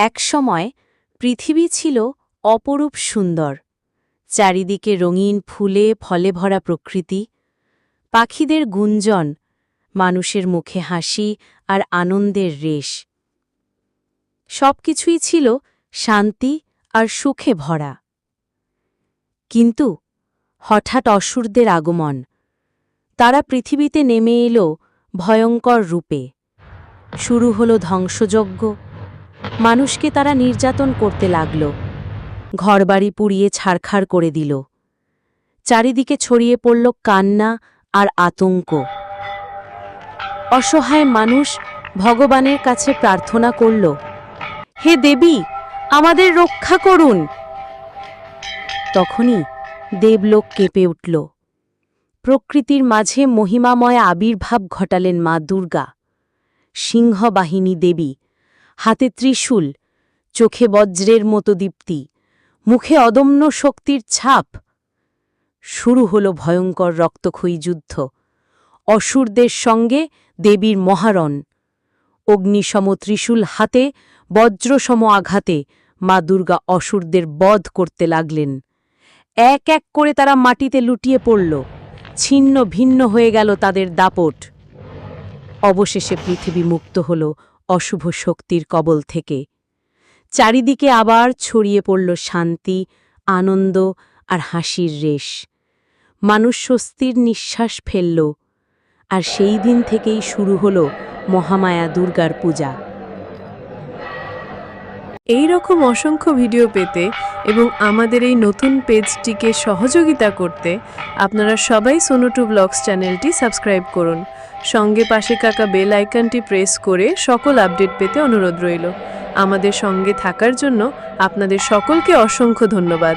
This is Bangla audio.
একসময় পৃথিবী ছিল অপরূপ সুন্দর। চারিদিকে রঙিন ফুলে ফলে ভরা প্রকৃতি, পাখিদের গুঞ্জন, মানুষের মুখে হাসি আর আনন্দের রেশ। সবকিছুই ছিল শান্তি আর সুখে ভরা। কিন্তু হঠাৎ অসুরদের আগমন। তারা পৃথিবীতে নেমে এলো ভয়ঙ্কর রূপে। শুরু হলো ধ্বংসযজ্ঞ। মানুষকে তারা নির্যাতন করতে লাগল, ঘরবাড়ি পুড়িয়ে ছারখার করে দিল। চারিদিকে ছড়িয়ে পড়ল কান্না আর আতঙ্ক। অসহায় মানুষ ভগবানের কাছে প্রার্থনা করল, হে দেবী, আমাদের রক্ষা করুন। তখনই দেবলোক কেঁপে উঠল। প্রকৃতির মাঝে মহিমাময় আবির্ভাব ঘটালেন মা দুর্গা। সিংহবাহিনী দেবী, হাতে ত্রিশূল, চোখে বজ্রের মতো দীপ্তি, মুখে অদম্য শক্তির ছাপ। শুরু হল ভয়ঙ্কর রক্তক্ষয়ী যুদ্ধ। অসুরদের সঙ্গে দেবীর মহারণ। অগ্নিসম ত্রিশূল হাতে, বজ্রসম আঘাতে মা দুর্গা অসুরদের বধ করতে লাগলেন। এক এক করে তারা মাটিতে লুটিয়ে পড়ল, ছিন্ন ভিন্ন হয়ে গেল তাদের দাপট। অবশেষে পৃথিবী মুক্ত হল অশুভ শক্তির কবল থেকে। চারিদিকে আবার ছড়িয়ে পড়ল শান্তি, আনন্দ আর হাসির রেশ। মানুষ স্বস্তির নিঃশ্বাস ফেলল। আর সেই দিন থেকেই শুরু হল মহামায়া দুর্গার পূজা। এই রকম অসংখ্য ভিডিও পেতে এবং আমাদের এই নতুন পেজটিকে সহযোগিতা করতে আপনারা সবাই সোনু2 ব্লগস চ্যানেলটি সাবস্ক্রাইব করুন। সঙ্গে পাশে থাকা বেল আইকনটি প্রেস করে সকল আপডেট পেতে অনুরোধ রইল। আমাদের সঙ্গে থাকার জন্য আপনাদের সকলকে অসংখ্য ধন্যবাদ।